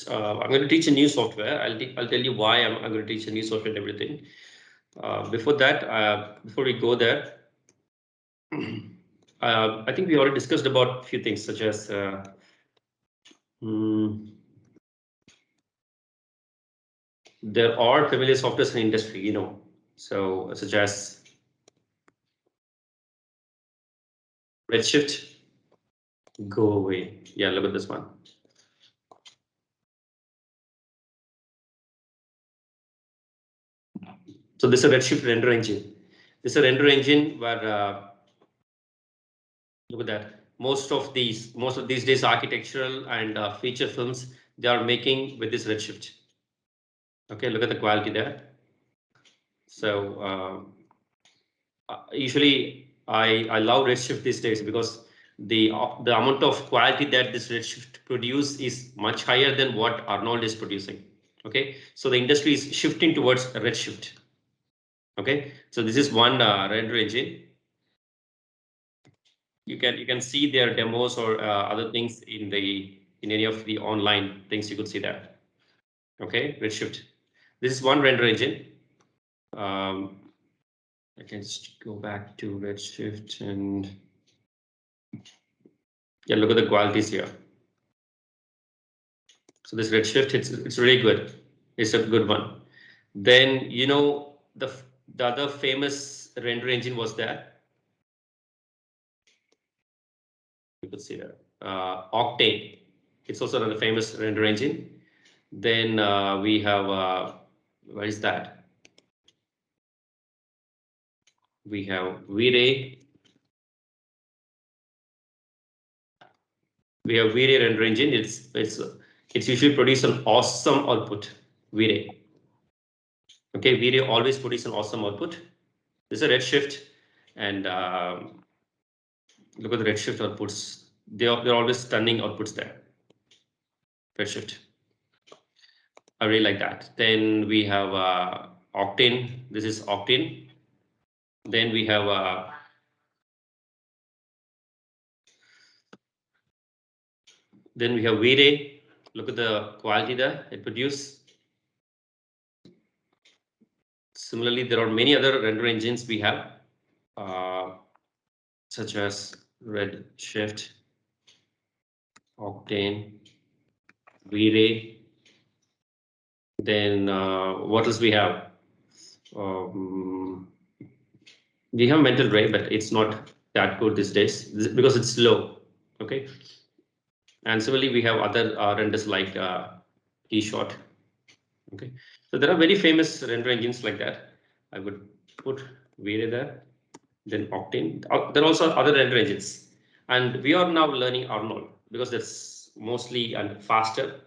I'm going to teach a new software. I'll tell you why I'm going to teach a new software and everything. Before that, before we go there, I think we already discussed about a few things such as there are familiar softwares in the industry, so such as Redshift. Go away. Yeah, look at this one. So this is a Redshift render engine. This is a render engine where look at that. Most of these days architectural and feature films they are making with this Redshift. Okay, look at the quality there. So usually I love Redshift these days because the amount of quality that this Redshift produce is much higher than what Arnold is producing. Okay, so the industry is shifting towards Redshift. Okay, so this is one render engine. You can see their demos or other things in any of the online things. You could see that. Okay, Redshift. This is one render engine. I can just go back to Redshift and yeah, look at the qualities here. So this Redshift, it's really good. It's a good one. Then the other famous render engine was there. You could see that Octane. It's also another famous render engine. Then we have where is that? We have V-Ray. We have V-Ray render engine. It's usually produce an awesome output. V-Ray. Okay, V-Ray always produce an awesome output. This is a Redshift, and look at the Redshift outputs. They're always stunning outputs there. Redshift. I really like that. Then we have Octane. This is Octane. Then we have V-Ray. Look at the quality there it produces. Similarly, there are many other render engines we have, such as Redshift, Octane, V-Ray. Then what else we have? We have Mental Ray, but it's not that good these days because it's slow. Okay. And similarly, we have other renders like Keyshot. Okay. So there are very famous render engines like that. I would put V-Ray there. Then Octane. There are also other render engines, and we are now learning Arnold because that's mostly and faster.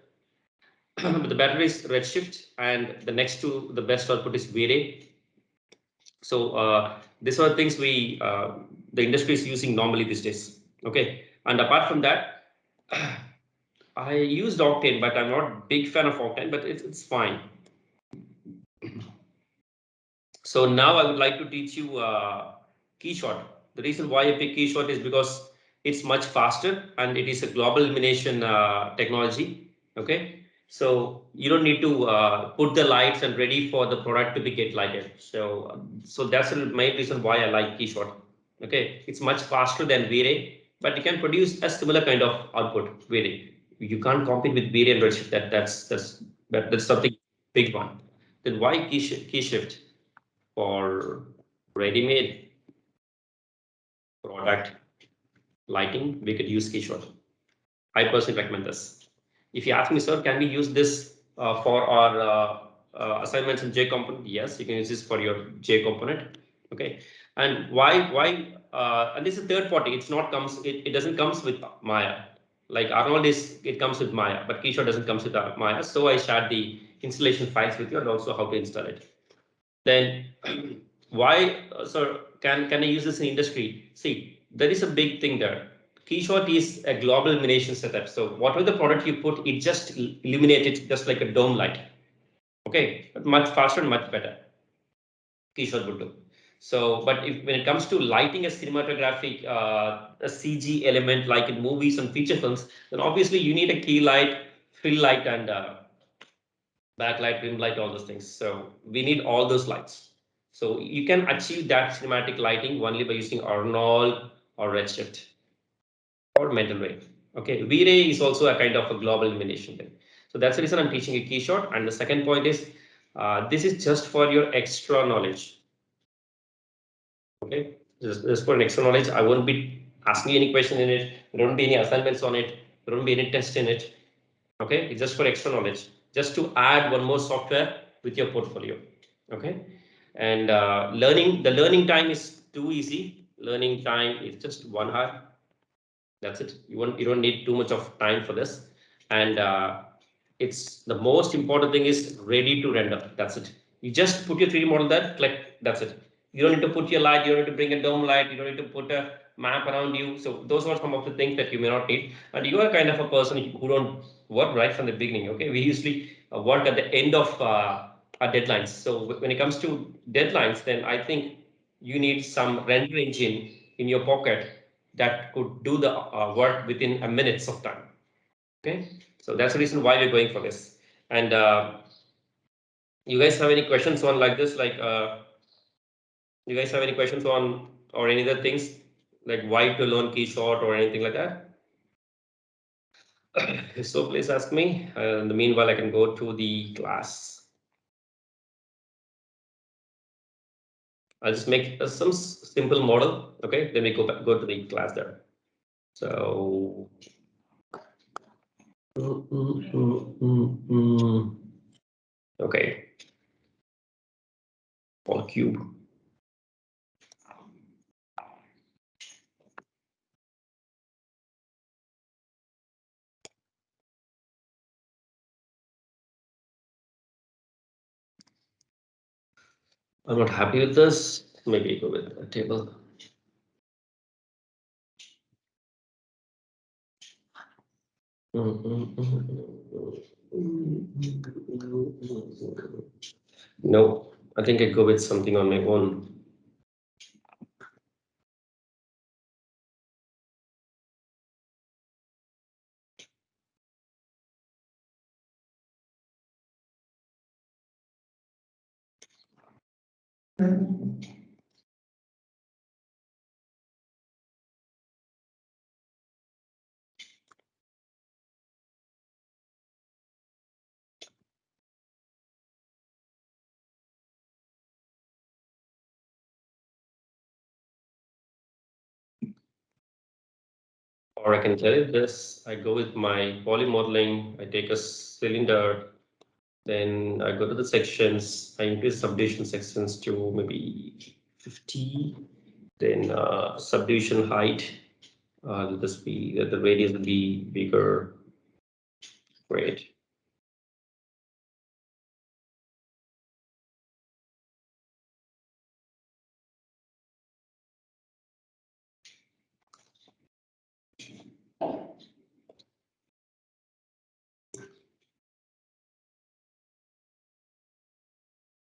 But the better is Redshift, and the next to the best output is V-Ray. So these are things the industry is using normally these days. Okay, and apart from that, I used Octane, but I'm not a big fan of Octane, but it's fine. So now I would like to teach you Keyshot. The reason why I pick Keyshot is because it's much faster and it is a global illumination technology. Okay, so you don't need to put the lights and ready for the product to be get lighted. So that's the main reason why I like Keyshot. Okay, it's much faster than V-Ray, but it can produce a similar kind of output. V-Ray, you can't compete with V-Ray and Redshift. That's something big one. Then why Keyshift? For ready-made product lighting, we could use Keyshot. I personally recommend this. If you ask me, sir, can we use this for our assignments in J component? Yes, you can use this for your J component. Okay, and why? And this is third party. It's not comes. It doesn't comes with Maya. Like Arnold it comes with Maya, but Keyshot doesn't comes with Maya. So I shared the installation files with you and also how to install it. Then why, sir, can I use this in industry? See, there is a big thing there. Keyshot is a global illumination setup. So whatever the product you put, it just illuminates it just like a dome light. Okay, but much faster and much better. Keyshot would do. So, but when it comes to lighting a cinematographic, a CG element like in movies and feature films, then obviously you need a key light, fill light and backlight, rim light, all those things. So we need all those lights. So you can achieve that cinematic lighting only by using Arnold or Redshift or Mental Ray. Okay, V-Ray is also a kind of a global illumination thing. So that's the reason I'm teaching a Keyshot. And the second point is, this is just for your extra knowledge. Okay, just for an extra knowledge. I won't be asking any question in it. There won't be any assignments on it. There won't be any test in it. Okay, it's just for extra knowledge, just to add one more software with your portfolio. Okay, and the learning time is too easy. Learning time is just 1 hour. That's it. You don't need too much of time for this. And it's the most important thing is ready to render. That's it. You just put your 3D model there, click, that's it. You don't need to put your light, you don't need to bring a dome light, you don't need to put a map around you. So those are some of the things that you may not need. And you are kind of a person who don't work right from the beginning. Okay, we usually work at the end of our deadlines. So when it comes to deadlines, then I think you need some render engine in your pocket that could do the work within a minutes of time. Okay, so that's the reason why we're going for this. And you guys have any questions on like this? Like, you guys have any questions on or any other things like why to learn Keyshot or anything like that? So please ask me. In the meanwhile, I can go to the class. I'll just make some simple model. Okay, then we go to the class there. So. Okay. For cube. I'm not happy with this. Maybe go with a table. No, I think I go with something on my own. Or I can tell you this, I go with my poly modeling, I take a cylinder, then I go to the sections, I increase subdivision sections to maybe 50, then subdivision height, this be the radius will be bigger. Great.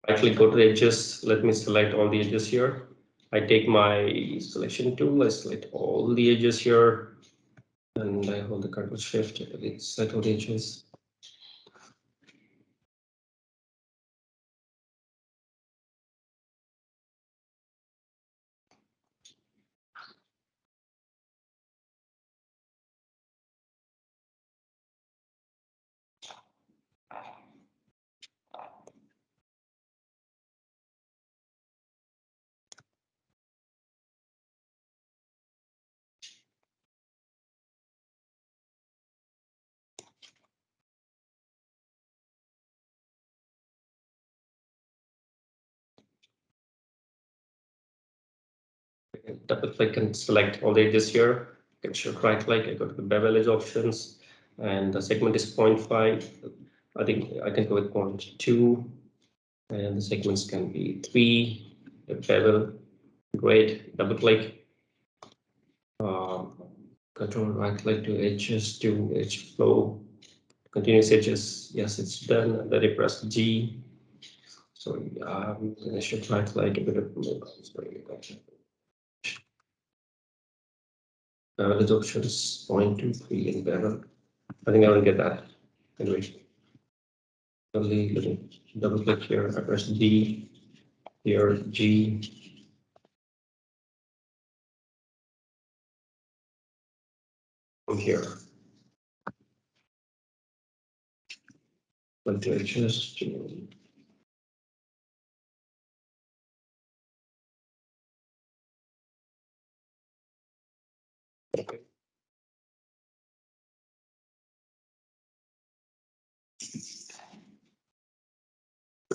Actually go to the edges. Let me select all the edges here. I take my selection tool, I select all the edges here, and I hold the Ctrl Shift, select all the edges. Double click and select all the edges here. I can shift right click, I go to the bevel edge options, and the segment is 0.5. I think I can go with 0.2, and the segments can be 3. The bevel, great. Double click, control right click to edges to edge flow. Continuous edges, yes, it's done. Then I press G. So I should try to like a bit of bevel options 0.23 and bevel. I think I will get that. Anyway, let me double click here. I press D, here G. From here. Let me just okay.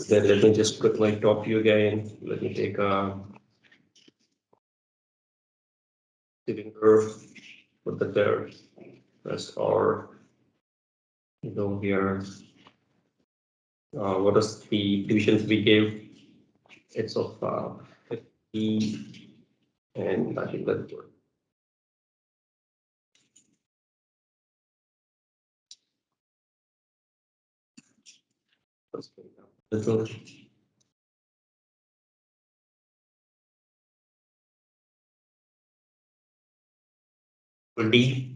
Then let me just put my top view again. Let me take a cylinder, put that there. Press R. Go here. What is the divisions we gave? It's of 50, and I think that works. Little. D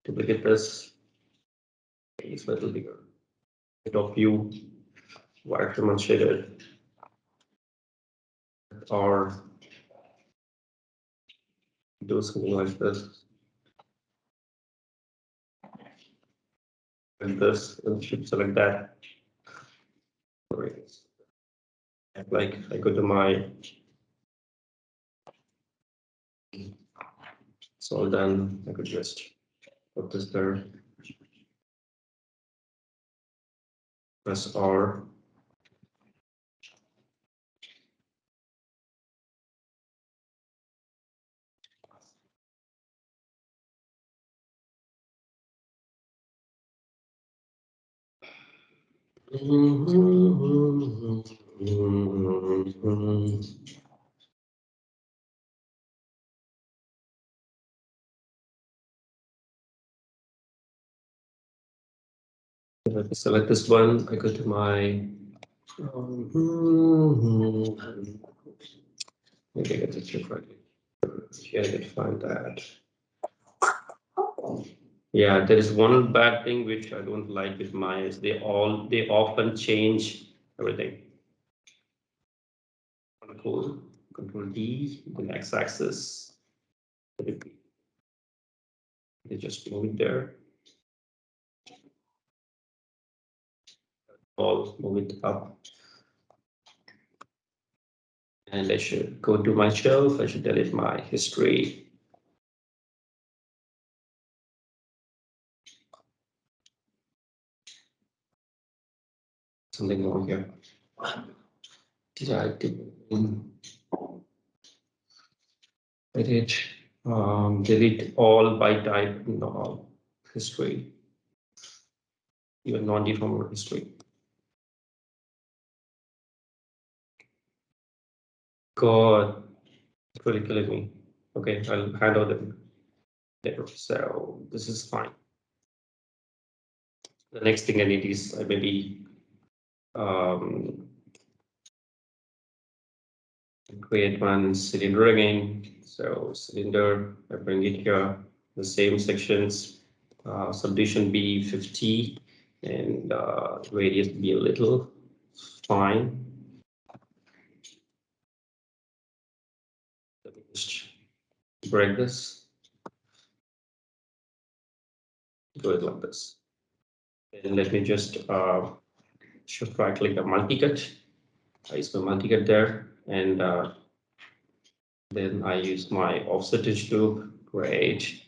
to look at this is a little bigger. Top view, white shaded, or do something like this. And this, and should select that. Like I go to my, it's all done. I could just put this there. Press R. Let me select this one. I go to my. Maybe I get the chip right here. I can find that. Yeah, there is one bad thing which I don't like with mine is they often change everything. Control D, the x-axis. They just move it there. All move it up. And I should go to my shelf. I should delete my history. Something wrong here. Did I do? Edit. Delete all by type, no history. Even non-deformed history. God, it's really killing me. Okay, I'll handle them later. So this is fine. The next thing I need is maybe create one cylinder again. So cylinder, I bring it here, the same sections, subdivision be 50 and radius be a little, fine. Let me just break this, do it like this. And let me just shift right click the multi-cut. I use my multi-cut there, and then I use my offset edge loop. Great.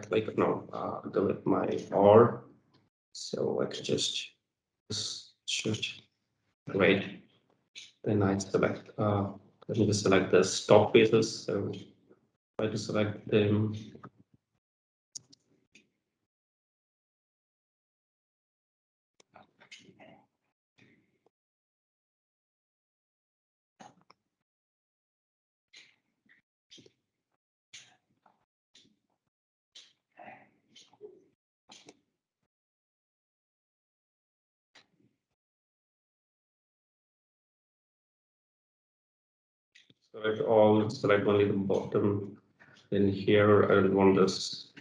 Like no, go with my R. So I could just shift. Great. Then I select. Let me just select the stop faces. So try to select them. select all, select only the bottom. Then here I will want this.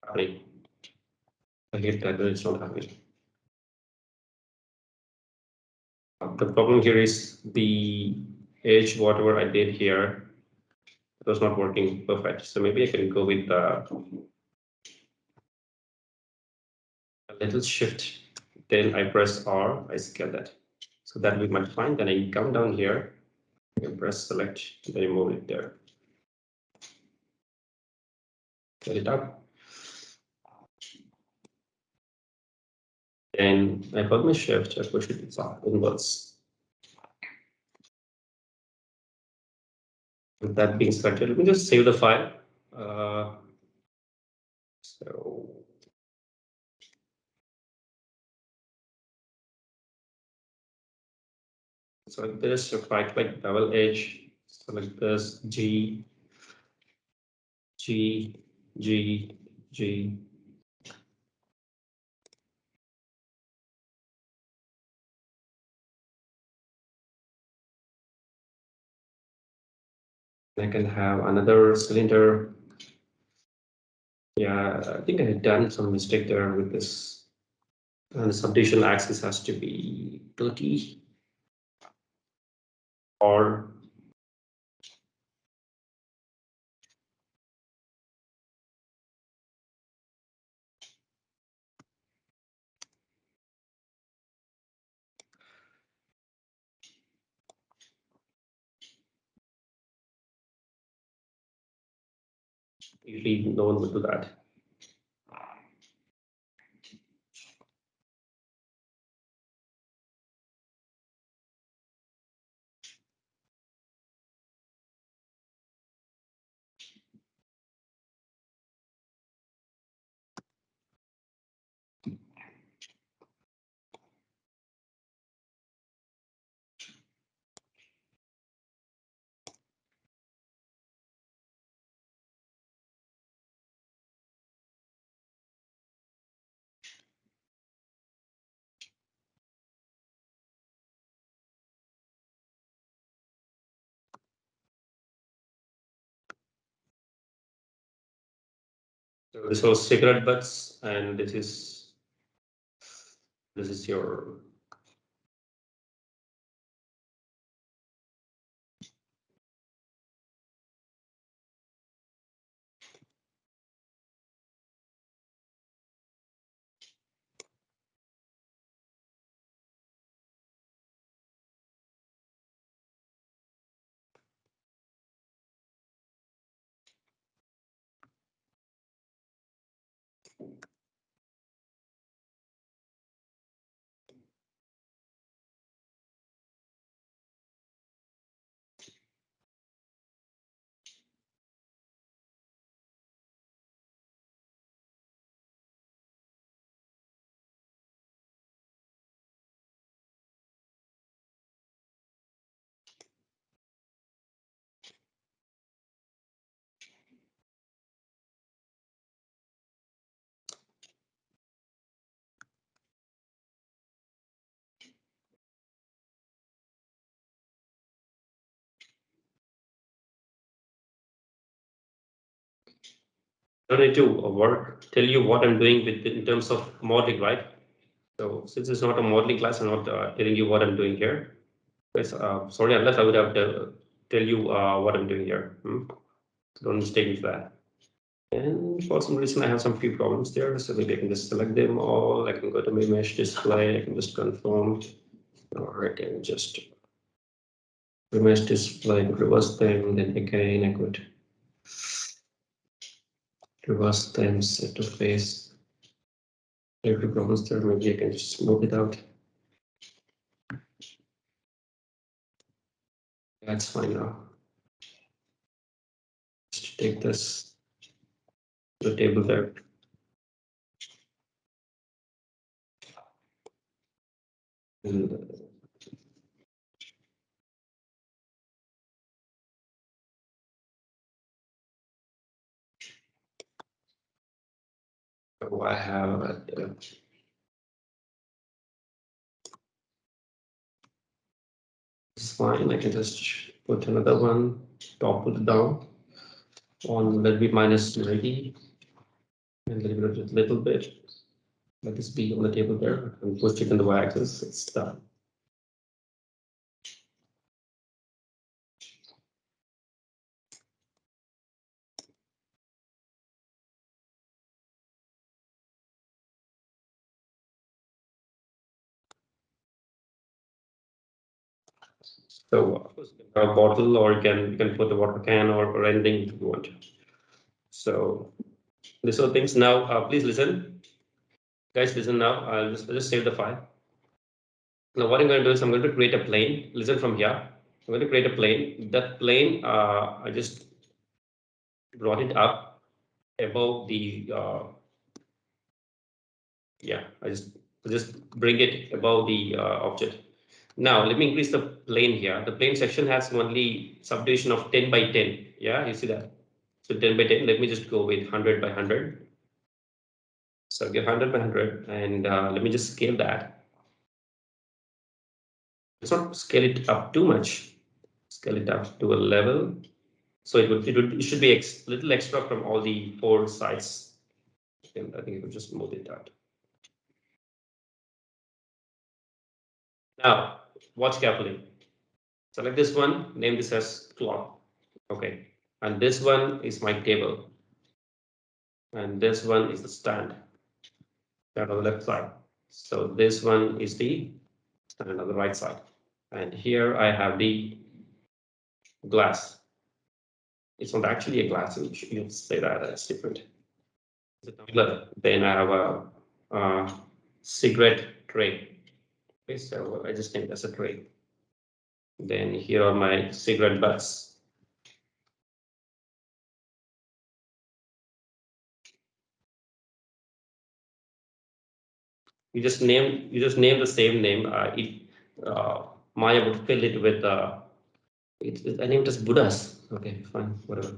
Happening. I hate that, but it's not happening. The problem here is the edge, whatever I did here, it was not working perfect. So maybe I can go with a little shift. Then I press R, I scale that. So that we might find. Then I come down here, I can press select, then I move it there. Get it up. Then I hold my shift, I push it inwards. With that being selected, let me just save the file. So select this, right click, double edge, select this, G, G, G, G. I can have another cylinder. Yeah, I think I had done some mistake there with this. And the subdivision axis has to be 30 or usually no one would do that. So this was cigarette butts, and this is your don't need to tell you what I'm doing with in terms of modeling, right? So since it's not a modeling class, I'm not telling you what I'm doing here. Yes, sorry, unless I would have tell you what I'm doing here. So don't mistake me for that. And for some reason, I have some few problems there. So maybe I can just select them all. I can go to my mesh display. I can just confirm, or I can just mesh display, reverse them. Then again, I could reverse them, set to face. Every problems there. Maybe I can just move it out. That's fine now. Just take this to the table there. And So I have it's fine. I can just put another one, topple it down on let be minus 90 and a little bit. Let this be on the table there and push it in the y-axis. It's done. So of course you can have a bottle or you can put a water can or anything you want. So these are things now. Please listen, guys. Listen now. I'll just save the file. Now what I'm going to do is I'm going to create a plane. Listen from here. I'm going to create a plane. That plane I just brought it up above the yeah. I just bring it above the object. Now let me increase the plane here. The plane section has only subdivision of 10 by 10. Yeah, you see that. So 10 by 10. Let me just go with 100 by 100. So get 100 by 100 and let me just scale that. Let's not scale it up too much. Scale it up to a level. So it should be little extra from all the four sides. And I think it will just move it out. Now watch carefully. Select this one, name this as cloth. Okay. And this one is my table. And this one is the stand on the left side. So this one is the stand on the right side. And here I have the glass. It's not actually a glass. You should say that it's different. It's a tumbler. Then I have a cigarette tray. Okay, so I just think that's a tray. Then here are my cigarette butts. You just name the same name. Maya would fill it with I named it as Buddhas. Okay, fine, whatever.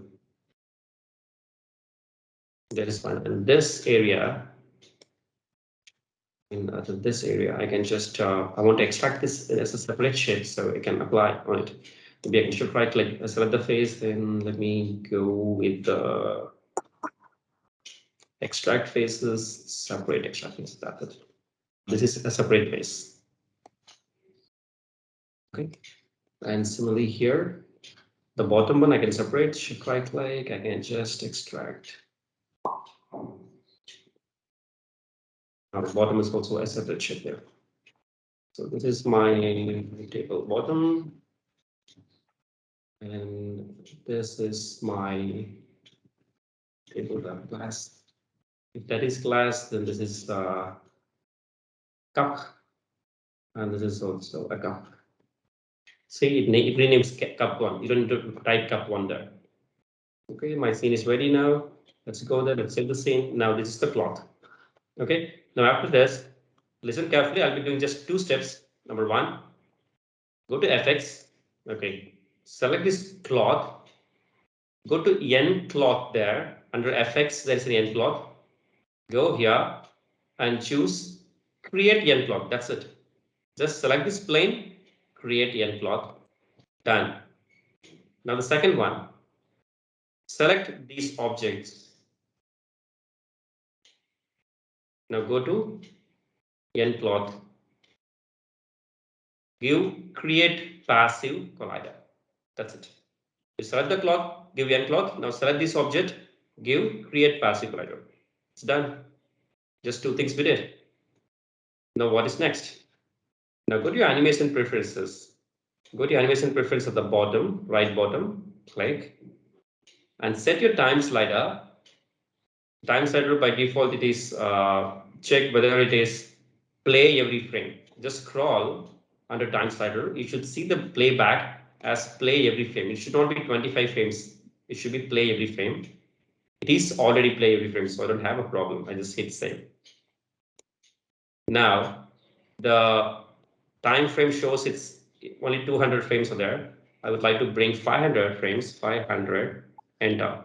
That is fine. And this area, in this area, I can just I want to extract this as a separate shape, so I can apply on it. Maybe I can shift right click, select the face, then let me go with the extract faces, separate extract faces. That's it. This is a separate face. Okay. And similarly here, the bottom one I can separate, shift right click, I can just extract. Now the bottom is also a separate shape there. So this is my table bottom. And this is my table glass. If that is glass, then this is cup. And this is also a cup. See, it renames cup one. You don't need to type cup one there. Okay, my scene is ready now. Let's go there. Let's save the scene. Now this is the cloth. Okay, now after this, listen carefully. I'll be doing just two steps. Number one, go to FX. Okay, select this cloth. Go to N cloth there. Under FX, there is an N cloth. Go here and choose create N cloth. That's it. Just select this plane, create N cloth. Done. Now the second one, select these objects. Now go to N cloth. Give create passive collider. That's it. You select the cloth, give N cloth. Now select this object, give create passive collider. It's done. Just two things we did. Now what is next? Now go to your animation preferences. Go to your animation preference at the bottom, right bottom, click, and set your time slider. Time slider by default it is check whether it is play every frame. Just scroll under time slider. You should see the playback as play every frame. It should not be 25 frames. It should be play every frame. It is already play every frame, so I don't have a problem. I just hit save. Now the time frame shows it's only 200 frames are there. I would like to bring 500 frames, 500, enter.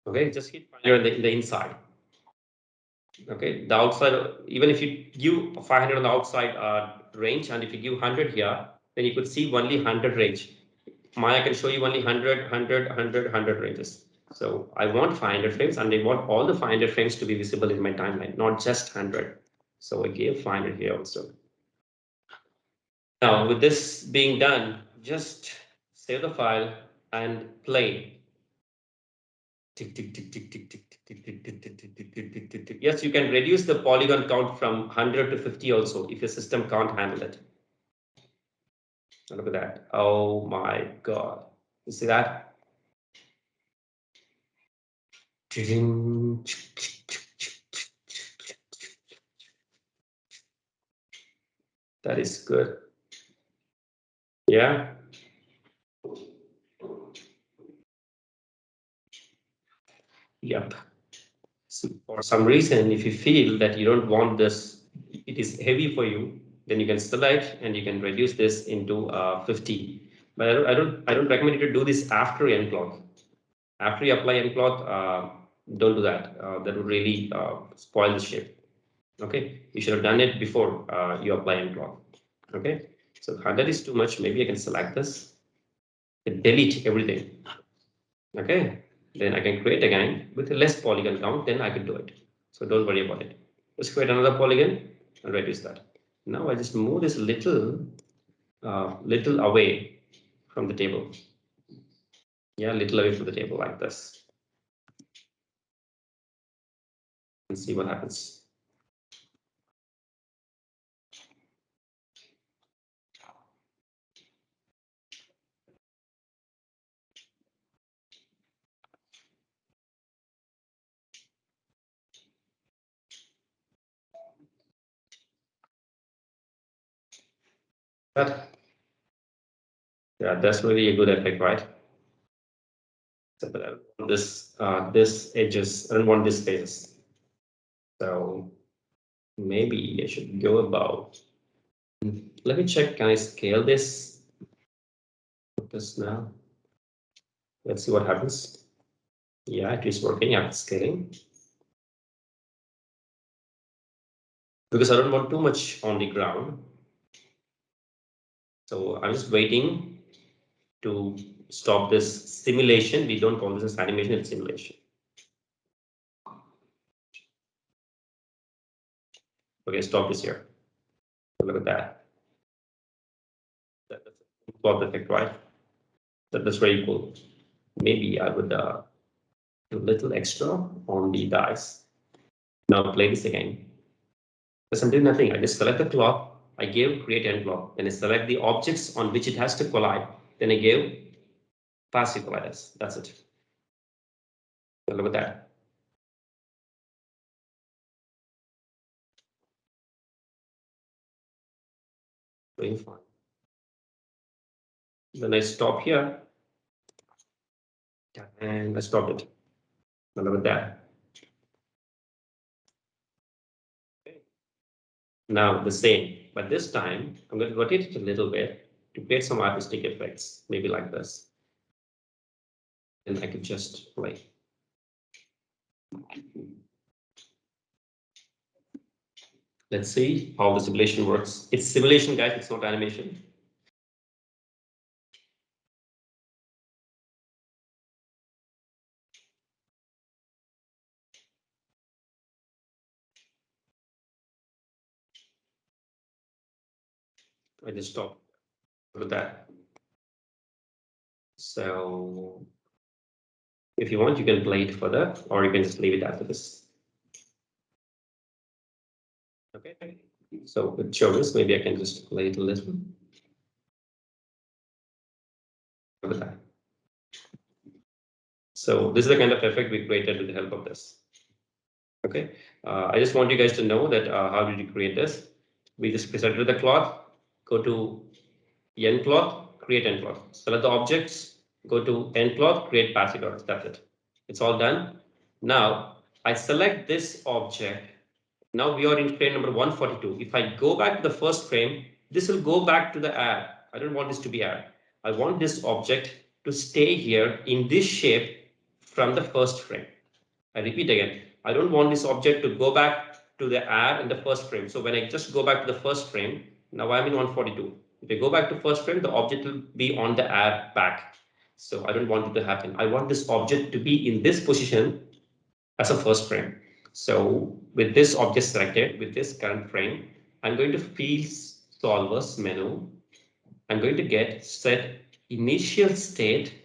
Okay, just hit 500 in the inside. Okay, the outside, even if you give 500 on the outside range, and if you give 100 here, then you could see only 100 range. Maya can show you only 100, 100, 100, 100 ranges. So I want 500 frames, and I want all the 500 frames to be visible in my timeline, not just 100. So I gave 500 here also. Now, with this being done, just save the file and play. Tick, tick, tick, tick, tick, tick, tick, tick, tick, tick, tick, tick, tick, tick, tick, tick. Yes, you can reduce the polygon count from 100 to 50 also if your system can't handle it. Look at that. Oh my God. You see that? That is good. Yeah. Yep. So for some reason, if you feel that you don't want this, it is heavy for you, then you can select and you can reduce this into 50. But I don't recommend you to do this after end clock. After you apply end cloth, don't do that. That would really spoil the shape. Okay, you should have done it before you apply end cloth. Okay, so 100 is too much. Maybe I can select this and delete everything. Okay, then I can create again with a less polygon count. Then I can do it. So don't worry about it. Let's create another polygon and reduce that. Now I just move this little away from the table. Yeah, little away from the table like this. And see what happens. That, yeah, that's really a good effect, right? So, but I don't want this edges, I don't want this space. So maybe I should go about. Let me check. Can I scale this? Put this now. Let's see what happens. Yeah, it is working after scaling. Because I don't want too much on the ground. So I'm just waiting to stop this simulation. We don't call this as animation, it's simulation. Okay, stop this here. Look at that. That's a plot effect, right? That's very cool. Maybe I would do a little extra on the dice. Now play this again. Because I'm doing nothing. I just select the cloth. I give create end cloth. Then I select the objects on which it has to collide. Then I give passive colliders. That's it. Look at that. Very fine. Then I stop here. And I stopped it. Look at that. Now the same, but this time I'm going to rotate it a little bit to create some artistic effects, maybe like this. And I could just play. Let's see how the simulation works. It's simulation, guys, it's not animation. I just stop with that. So if you want, you can play it further, or you can just leave it after this. Okay. So with shows, maybe I can just play it a little. Look at that. So this is the kind of effect we created with the help of this. Okay. I just want you guys to know that how did you create this? We just presented the cloth, go to end cloth, create end cloth. Select the objects, go to end cloth, create passive dots. That's it. It's all done. Now I select this object. Now we are in frame number 142. If I go back to the first frame, this will go back to the add. I don't want this to be add. I want this object to stay here in this shape from the first frame. I repeat again, I don't want this object to go back to the air in the first frame. So when I just go back to the first frame, now I'm in 142. If I go back to first frame, the object will be on the air back. So I don't want it to happen. I want this object to be in this position as a first frame. So with this object selected, with this current frame, I'm going to Fields Solvers menu. I'm going to get set initial state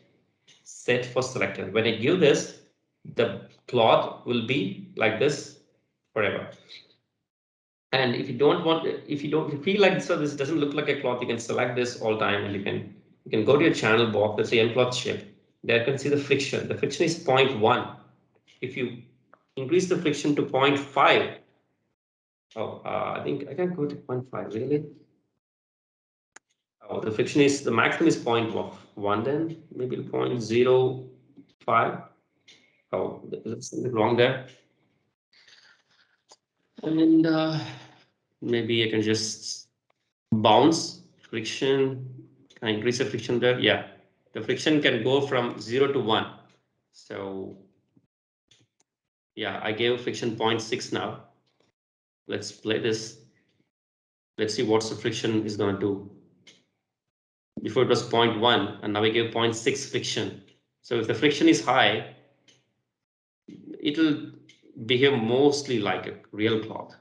set for selector. When I give this, the cloth will be like this forever. And if you don't want, if you feel like so this doesn't look like a cloth, you can select this all time, and you can go to your channel box, let's say end cloth shape. There you can see the friction. The friction is 0.1. If you increase the friction to 0.5, I think I can go to 0.5. Really? Oh, the friction is the maximum is 0.1. Then maybe 0.05. Oh, that's something wrong there. And maybe I can just bounce friction. Can I increase the friction there? Yeah, the friction can go from 0 to 1. So yeah, I gave friction 0.6 now. Let's play this. Let's see what's the friction is going to do. Before it was 0.1 and now we gave 0.6 friction. So if the friction is high, it'll behave mostly like a real cloth.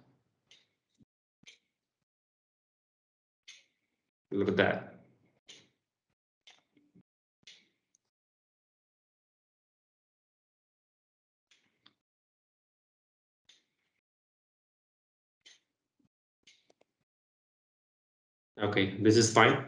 Look at that. Okay, this is fine.